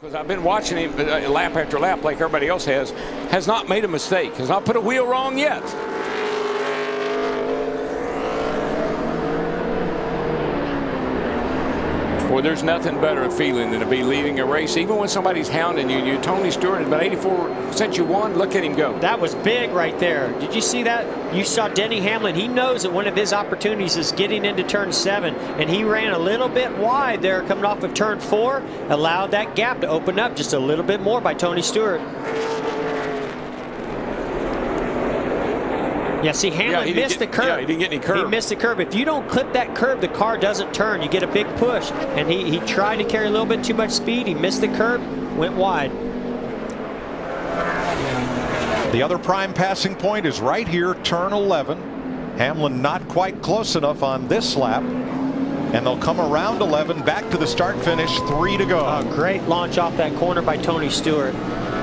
Because I've been watching him lap after lap like everybody else has not made a mistake, has not put a wheel wrong yet. Boy, there's nothing better a feeling than to be leading a race, even when somebody's hounding you. Tony Stewart has been 84 since you won. Look at him go. That was big right there. Did you see that? You saw Denny Hamlin. He knows that one of his opportunities is getting into turn 7, and he ran a little bit wide there coming off of turn 4, allowed that gap to open up just a little bit more by Tony Stewart. Yeah, see, Hamlin missed the curve. Yeah, he didn't get any curve. He missed the curve. If you don't clip that curve, the car doesn't turn. You get a big push. And he tried to carry a little bit too much speed. He missed the curve, went wide. The other prime passing point is right here, turn 11. Hamlin not quite close enough on this lap. And they'll come around 11, back to the start finish, 3 to go. A great launch off that corner by Tony Stewart.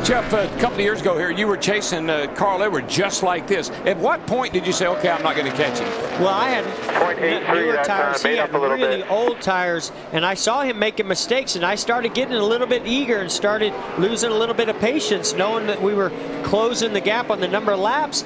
Jeff, a couple of years ago here, you were chasing Carl Edwards just like this. At what point did you say, okay, I'm not going to catch him? Well, I had newer tires. He had really old tires, and I saw him making mistakes, and I started getting a little bit eager and started losing a little bit of patience, knowing that we were closing the gap on the number of laps.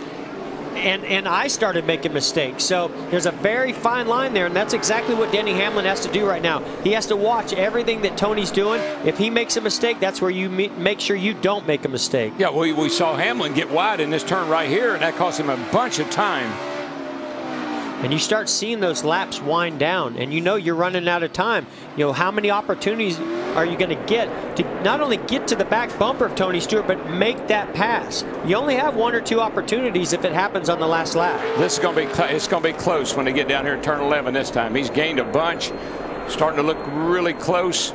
And I started making mistakes. So there's a very fine line there, and that's exactly what Denny Hamlin has to do right now. He has to watch everything that Tony's doing. If he makes a mistake, that's where you make sure you don't make a mistake. Yeah, we saw Hamlin get wide in this turn right here, and that cost him a bunch of time. And you start seeing those laps wind down, and you know you're running out of time. You know, how many opportunities are you going to get to not only get to the back bumper of Tony Stewart, but make that pass? You only have 1 or 2 opportunities if it happens on the last lap. This is going to be it's going to be close when they get down here at turn 11 this time. He's gained a bunch, starting to look really close.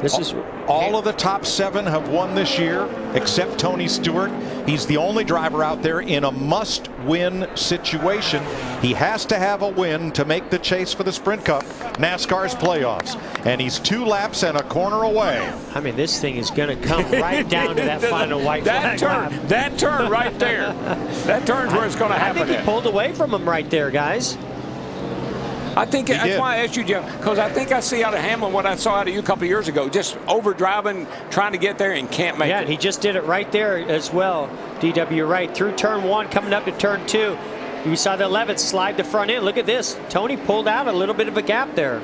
This is all of the top 7 have won this year, except Tony Stewart. He's the only driver out there in a must-win situation. He has to have a win to make the chase for the Sprint Cup, NASCAR's playoffs. And he's 2 laps and a corner away. I mean, this thing is going to come right down to that final white flag lap. That turn right there. That turn's where it's going to happen. I think he pulled away from him right there, guys. I think that's why I asked you, Jeff, because I think I see out of Hamlin what I saw out of you a couple of years ago, just overdriving, trying to get there and can't make it. Yeah, and he just did it right there as well. DW, you're right. Through turn 1, coming up to turn 2. You saw the 11th slide the front end. Look at this. Tony pulled out a little bit of a gap there.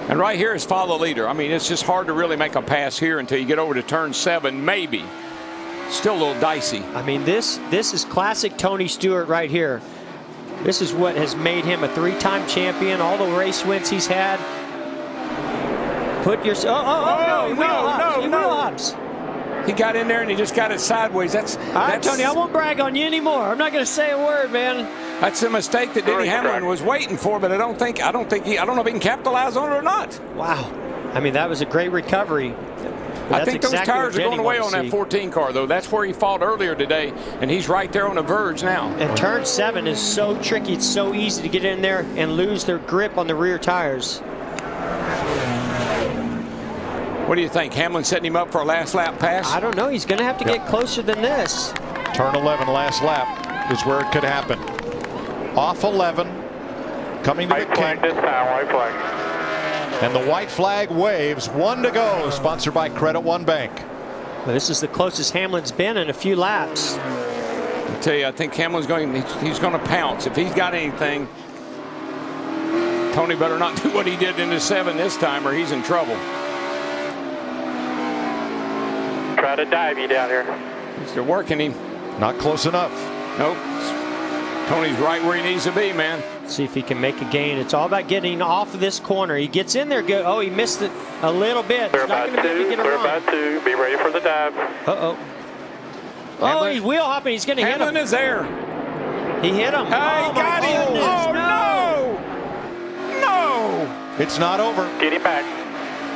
And right here is follow leader. I mean, it's just hard to really make a pass here until you get over to turn 7, maybe. Still a little dicey. I mean, this is classic Tony Stewart right here. This is what has made him a 3-time champion, all the race wins he's had. Put your... No. He got in there and he just got it sideways. All right, Tony, I won't brag on you anymore. I'm not going to say a word, man. That's a mistake that Denny Hamlin was waiting for, but I don't know if he can capitalize on it or not. Wow. I mean, that was a great recovery. I think those tires are going away on that 14 car, though. That's where he fought earlier today, and he's right there on the verge now. And turn 7 is so tricky. It's so easy to get in there and lose their grip on the rear tires. What do you think? Hamlin setting him up for a last lap pass? I don't know. He's going to have to get closer than this. Turn 11, last lap is where it could happen. Off 11, coming to the king. This time, white flag. And the white flag waves, 1 to go, sponsored by Credit One Bank. Well, this is the closest Hamlin's been in a few laps. I tell you, I think Hamlin's he's going to pounce. If he's got anything, Tony better not do what he did in the 7 this time or he's in trouble. Try to dive you down here. They're working him. Not close enough. Nope. Tony's right where he needs to be, man. See if he can make a gain. It's all about getting off of this corner. He gets in there good. Oh, he missed it a little bit. We're about to. Be ready for the dive. Uh-oh. Oh, he's wheel hopping. He's going to hit him. Hamlin is there. He hit him. Hey, got him. Oh, no. It's not over. Get him back.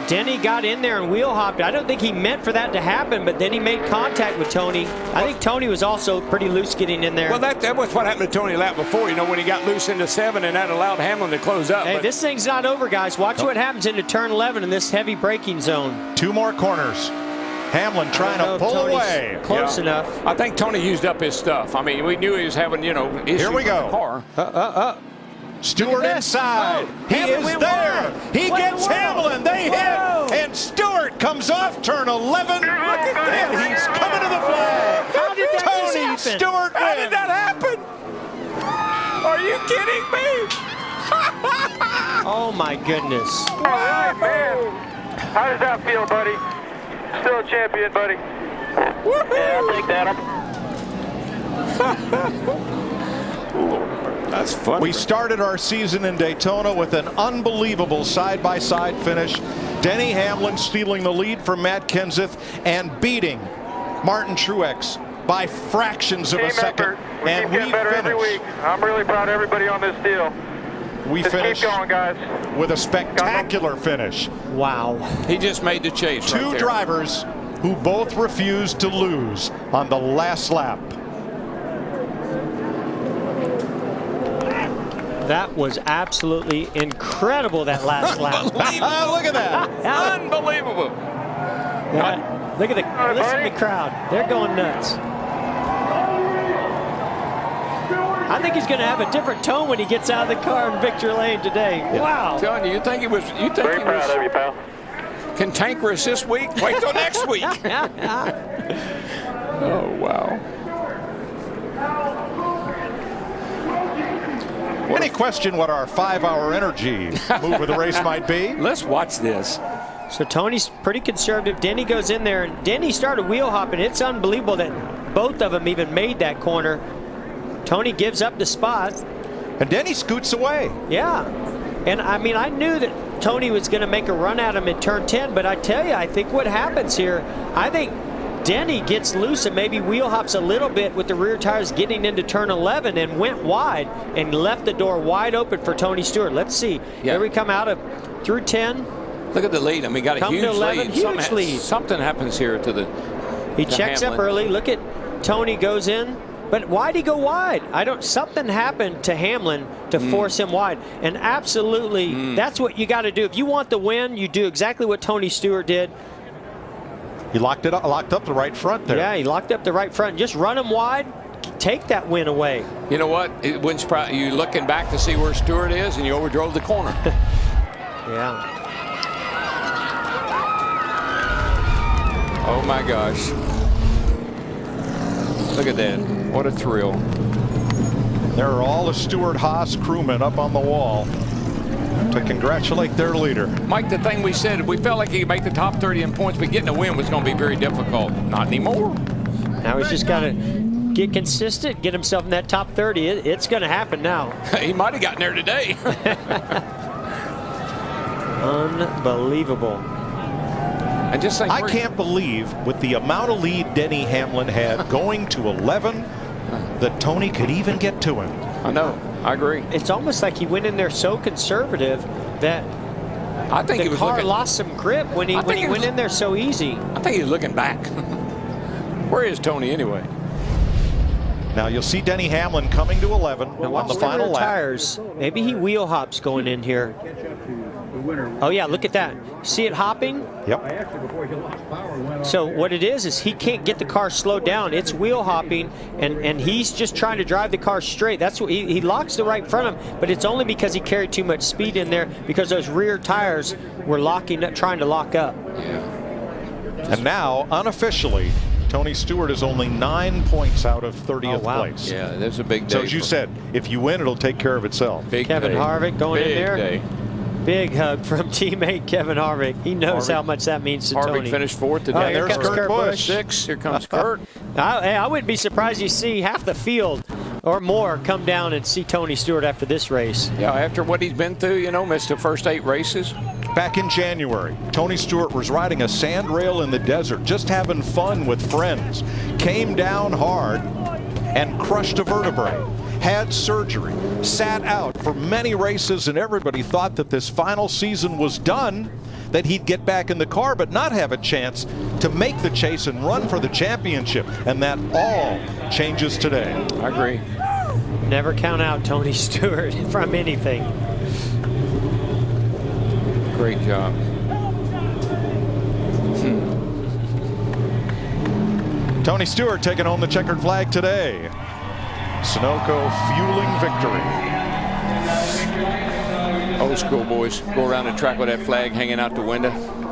Denny got in there and wheel hopped. I don't think he meant for that to happen, but then he made contact with Tony. I think Tony was also pretty loose getting in there. Well, that was what happened to Tony lap before, you know, when he got loose into 7 and that allowed Hamlin to close up. Hey, this thing's not over, guys. Watch what happens into turn 11 in this heavy braking zone. 2 more corners. Hamlin trying to pull away. Close enough. I think Tony used up his stuff. I mean, we knew he was having, you know, issues Here we go. with the car. Stewart inside. He is there. He gets Hamlin. They hit. And Stewart comes off turn 11. And he's coming to the flag. How did that Tony just happen? Stewart wins. How did that happen? Are you kidding me? Oh my goodness. All right, man. How does that feel, buddy? Still a champion, buddy. Yeah, I'll take that. That's funny. We started our season in Daytona with an unbelievable side-by-side finish. Denny Hamlin stealing the lead from Matt Kenseth and beating Martin Truex by fractions of a second. We and keep getting better every week. I'm really proud of everybody on this deal. We Just finished keep going, guys. with a spectacular finish. Wow. He just made the chase. Two right there. drivers who both refused to lose on the last lap. That was absolutely incredible, that last lap. Look at that. Unbelievable. Yeah. Look at the listen to the crowd. They're going nuts. I think he's going to have a different tone when he gets out of the car in Victory Lane today. Wow. I'm telling you, you think Very proud of you, pal. cantankerous this week? Wait till next week. Oh, wow. Any question what our 5-hour energy move of the race might be? Let's watch this. So Tony's pretty conservative. Denny goes in there, and Denny started wheel hopping. It's unbelievable that both of them even made that corner. Tony gives up the spot. And Denny scoots away. Yeah. And I mean, I knew that Tony was going to make a run at him in turn 10, but I tell you, I think what happens here, I think Denny gets loose and maybe wheel hops a little bit with the rear tires getting into turn 11 and went wide and left the door wide open for Tony Stewart. Let's see. Yeah. Here we come out of through 10. Look at the lead. I mean, got a Come to huge 11, lead. huge lead. Something happens here to the. He checks up Hamlin. early. Look at Tony goes in. But why'd he go wide? Something happened to Hamlin to force him wide. And absolutely, that's what you got to do. If you want the win, you do exactly what Tony Stewart did. He locked up the right front there. Yeah, he locked up the right front. Just run him wide, take that win away. You know what? It wouldn't surprise you looking back to see where Stewart is, and you overdrove the corner. Yeah. Oh my gosh. Look at that. What a thrill. There are all the Stewart Haas crewmen up on the wall to congratulate their leader. Mike, the thing we said, we felt like he could make the top 30 in points, but getting a win was going to be very difficult. Not anymore. Now he's just got to get consistent, get himself in that top 30. It's going to happen now. He might have gotten there today. Unbelievable. I just think I can't believe with the amount of lead Denny Hamlin had going to 11 that Tony could even get to him. I know. I agree. It's almost like he went in there so conservative that I think he the was car looking, lost some grip when he went in there so easy. I think he was looking back. Where is Tony anyway? Now you'll see Denny Hamlin coming to 11 on the final lap. Tires. Maybe he wheel hops going in here. Oh yeah, look at that. See it hopping? Yep. So what it is he can't get the car slowed down. It's wheel hopping, and he's just trying to drive the car straight. That's what he locks the right front of him, but it's only because he carried too much speed in there because those rear tires were trying to lock up. Yeah. And now, unofficially, Tony Stewart is only 9 points out of 30th place. Yeah, that's a big day. So as you said, if you win, it'll take care of itself. Big Kevin day. Harvick going big in there. Day. Big hug from teammate Kevin Harvick. He knows how much that means to Harvick Tony. finished fourth today. Oh, here there's comes Kurt Busch. 6. Here comes Kurt. I wouldn't be surprised you see half the field or more come down and see Tony Stewart after this race. Yeah, after what he's been through, missed the first 8 races. Back in January, Tony Stewart was riding a sand rail in the desert, just having fun with friends. Came down hard and crushed a vertebrae. Had surgery, sat out for many races, and everybody thought that this final season was done, that he'd get back in the car but not have a chance to make the chase and run for the championship. And that all changes today. I agree. Never count out Tony Stewart from anything. Great job. Tony Stewart taking home the checkered flag today. Sunoco fueling victory. was cool, boys. Go around the track with that flag hanging out the window.